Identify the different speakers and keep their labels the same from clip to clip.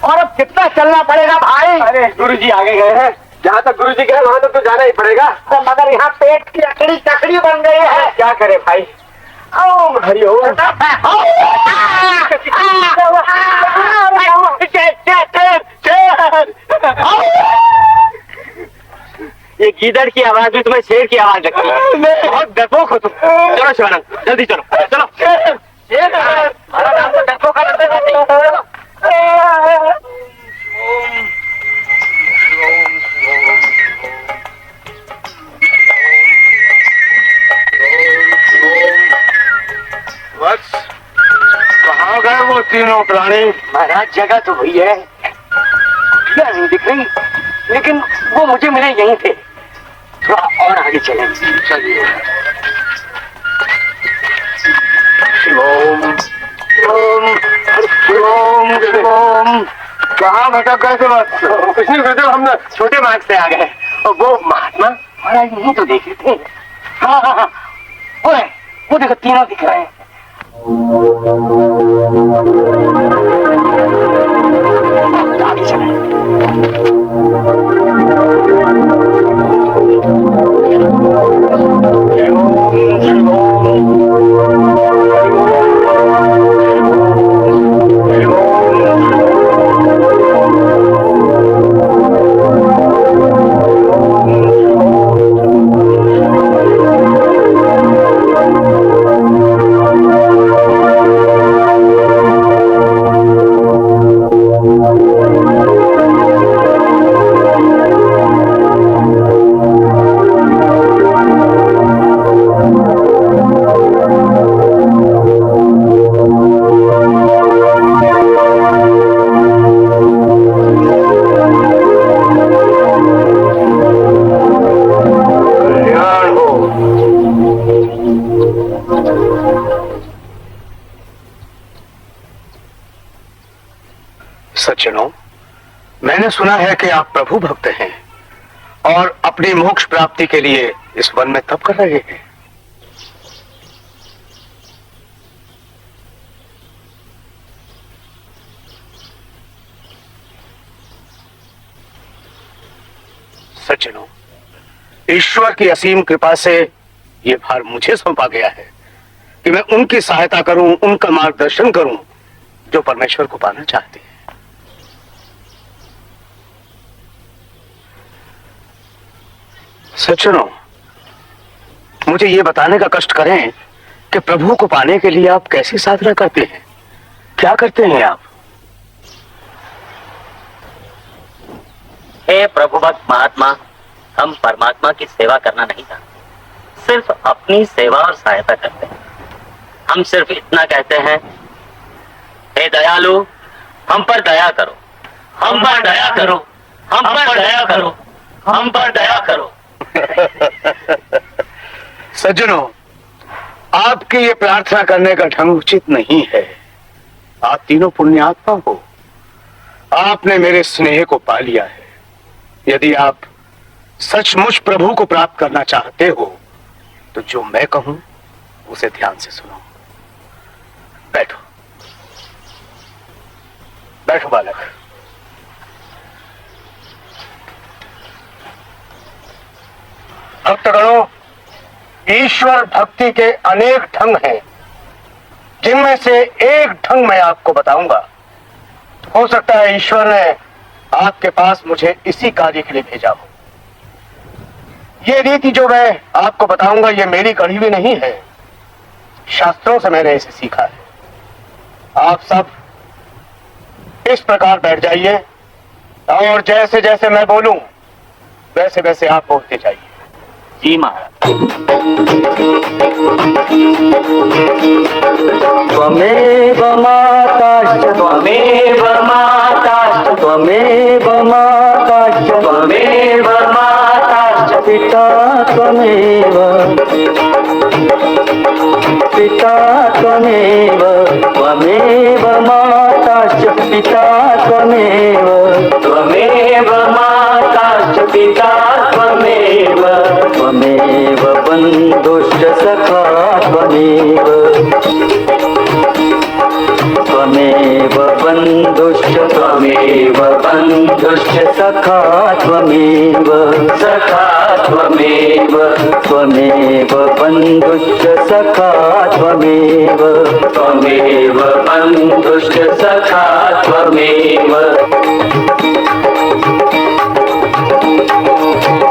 Speaker 1: और अब कितना चलना पड़ेगा भाई?
Speaker 2: अरे गुरुजी आगे गए हैं, जहाँ तक गुरुजी गए वहाँ तक तो जाना ही पड़ेगा।
Speaker 1: तो मगर यहाँ पेट की अकड़ी चकड़ी बन गई है।
Speaker 2: क्या करे भाई? ओम हरि ओम। ये गीदड़ की आवाज भी तुम्हें शेर की आवाज लगती है। बहुत डरपोक हो तुम। चलो शिवानंद जल्दी चलो चलो। हमारा नाम तो डरपोक का लगता है। बस कहाँ गए वो तीनों प्राणी?
Speaker 1: महाराज जगह तो वही है, कुटिया नहीं दिख रही, लेकिन वो मुझे मिले यहीं थे। थोड़ा और आगे चलें।
Speaker 2: चलिए। शिवोम शिवोम शिवोम शिवोम। कहाँ भटक गए थे? बस कुछ नहीं गुरुदेव, हम छोटे मार्ग से आ गए। और वो महात्मा
Speaker 1: महाराज यहीं तो देखे थे।
Speaker 2: हाँ हाँ हाँ
Speaker 1: वो देखो तीनों दिख रहे हैं। आगे चलें।
Speaker 2: सज्जनों, मैंने सुना है कि आप प्रभु भक्त हैं और अपनी मोक्ष प्राप्ति के लिए इस वन में तप कर रहे हैं। सज्जनों, ईश्वर की असीम कृपा से यह भार मुझे सौंपा गया है कि मैं उनकी सहायता करूं, उनका मार्गदर्शन करूं जो परमेश्वर को पाना चाहते हैं। सज्जनों, मुझे ये बताने का कष्ट करें कि प्रभु को पाने के लिए आप कैसी साधना करते हैं, क्या करते हैं आप?
Speaker 3: हे प्रभु भक्त महात्मा, हम परमात्मा की सेवा करना नहीं जानते, सिर्फ अपनी सेवा और सहायता करते हैं। हम सिर्फ इतना कहते हैं, हे दयालु, हम पर दया करो, हम पर दया करो, हम पर दया करो, हम पर दया करो।
Speaker 2: सज्जनों, आपकी ये प्रार्थना करने का ढंग उचित नहीं है। आप तीनों पुण्यात्मा हो, आपने मेरे स्नेह को पा लिया है। यदि आप सचमुच प्रभु को प्राप्त करना चाहते हो तो जो मैं कहूं उसे ध्यान से सुनो। बैठो बैठो बालक। भक्तगणों, ईश्वर भक्ति के अनेक ढंग हैं, जिनमें से एक ढंग मैं आपको बताऊंगा। हो सकता है ईश्वर ने आपके पास मुझे इसी कार्य के लिए भेजा हो। ये रीति जो मैं आपको बताऊंगा, ये मेरी गढ़ी हुई नहीं है, शास्त्रों से मैंने इसे सीखा है। आप सब इस प्रकार बैठ जाइए और जैसे जैसे मैं बोलूं वैसे वैसे आप बोलते जाइए।
Speaker 3: जी महाराज।
Speaker 1: त्वमेव माताश्च त्वमेव माताश्च त्वमेव माताश्च त्वमेव माताश्च पिता त्वमेव पिता त्वमेव त्वमेव माताश्च पिता त्वमेव त्वमेव माताश्च पिता त्वमेव त्वमेव बन्धुश्च
Speaker 4: बन्धुश्च सखा त्वमेव त्वमेव बन्धुश्च सखा त्वमेव त्वमेव बन्धुश्च सखा त्वमेव
Speaker 3: बन्धुश्च सखा त्वमेव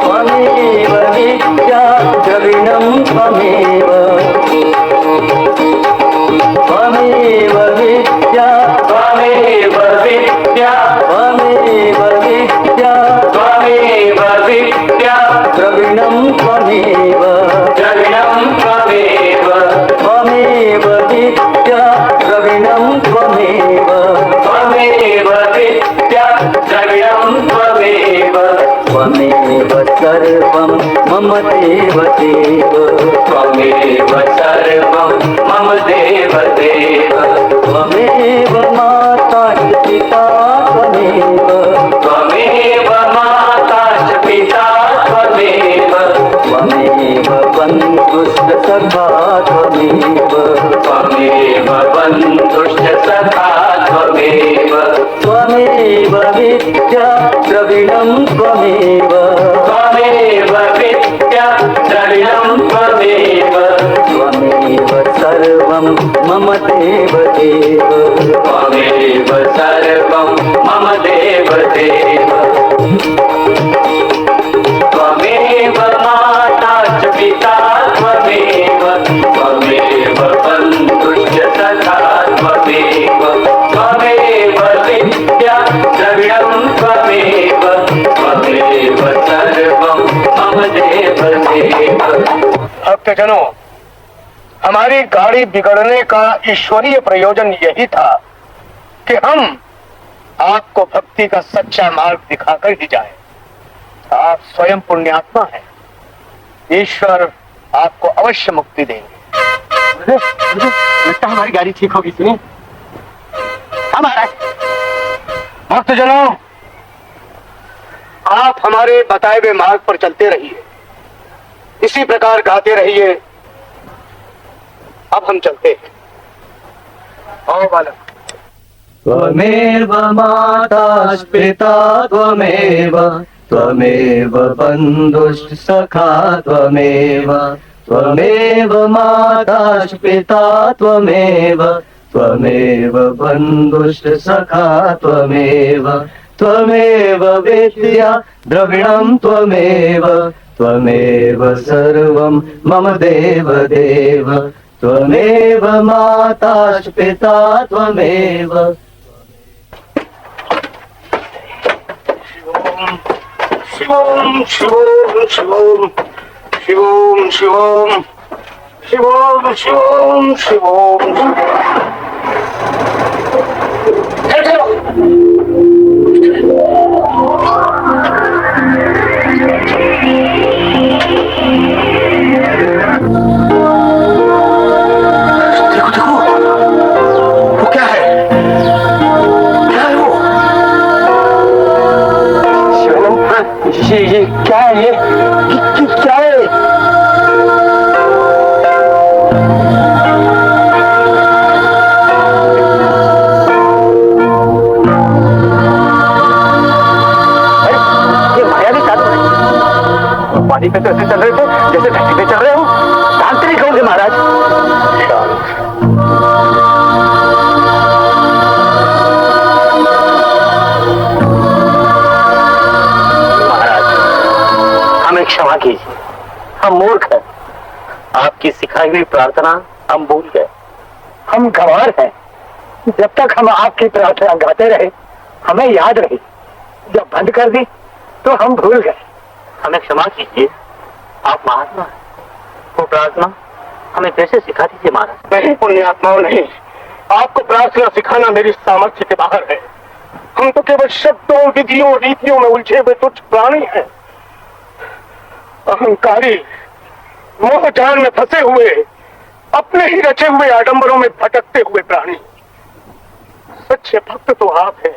Speaker 4: त्वमेव विद्या द्रविणं त्वमेव विद्या
Speaker 3: त्वमेव विद्या
Speaker 4: द्रविणं त्वमेव विद्या द्रविणं त्वमेव त्वमेव सर्वं मम देव
Speaker 3: त्वमेव सर्वं मम देव
Speaker 4: त्वमेव माता च पिता
Speaker 3: त्वमेव माता च पिता त्वमेव
Speaker 4: बन्धुश्च सखा त्वमेव
Speaker 3: बन्धुश्च सखा त्वमेव
Speaker 4: विद्या द्रविणं त्वमेव
Speaker 3: विद्या द्रविणं त्वमेव
Speaker 4: सर्वं मम देव
Speaker 3: त्वमेव सर्वं मम देव त्वमेव माता च पिता त्वमेव बन्धुश्च सखा त्वमेव विद्या द्रविणं त्वमेव सर्वं मम देव
Speaker 2: भक्तजनों, हमारी गाड़ी बिगड़ने का ईश्वरीय प्रयोजन यही था कि हम आपको भक्ति का सच्चा मार्ग दिखाकर ही जाए। आप स्वयं पुण्यात्मा हैं, ईश्वर आपको अवश्य मुक्ति देंगे।
Speaker 1: लगता हमारी गाड़ी ठीक होगी। सुनिए हमारा
Speaker 2: भक्तजनों, आप हमारे बताए हुए मार्ग पर चलते रहिए, इसी प्रकार गाते रहिए। अब हम चलते हैं। आओ बालक।
Speaker 4: त्वमेव माता पिता त्वमेव बन्धुश्च सखा त्वमेव माता पिता त्वमेव बन्धुश्च सखा त्वमेव विद्या द्रविणं त्वमेव सर्वं मम देव त्वमेव माता पिता त्वमेव
Speaker 2: शिवोम शिवोम शिवोम शिवोम शिवोम शिवोम शिवोम शिवोम
Speaker 1: ये क्या है? ये क्या है? ये मायावी साधु है। पानी पे तो ऐसे चल रहे थे जैसे धरती पे चल रहे हो। तांत्रिक होंगे महाराज। क्षमा कीजिए, हम मूर्ख हैं। आपकी सिखाई हुई प्रार्थना हम भूल गए। हम गंवार हैं। जब तक हम आपकी प्रार्थना गाते रहे हमें याद रही, जब बंद कर दी तो हम भूल गए। हमें क्षमा कीजिए, आप महात्मा हैं। वो प्रार्थना हमें कैसे सिखा दीजिए महाराज।
Speaker 2: नहीं पुण्यात्माओं, नहीं, आपको प्रार्थना सिखाना मेरी सामर्थ्य के बाहर है। हम तो केवल शब्दों, विधियों, रीतियों में उलझे हुए तुच्छ प्राणी हैं। अहंकारी, मोह जाल में फंसे हुए, अपने ही रचे हुए आडंबरों में भटकते हुए प्राणी। सच्चे भक्त तो आप हैं।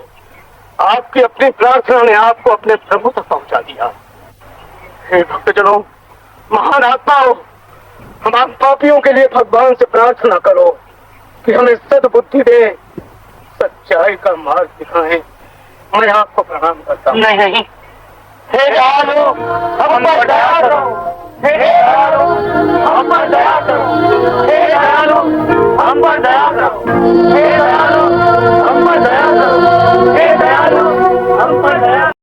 Speaker 2: आपकी अपनी प्रार्थना ने आपको अपने प्रभु तक पहुंचा दिया। हे भक्तजनों, महान आत्माओं, हम आप पापियों के लिए भगवान से प्रार्थना करो कि हमें सद्बुद्धि दे, सच्चाई का मार्ग दिखाएं। मैं आपको प्रणाम करता हूँ।
Speaker 3: नहीं नहीं,
Speaker 2: हे दयालु, हम पर दया करो। हे दयालु, हम पर दया करो। हे दयालु, हम पर दया करो। हे दयालु,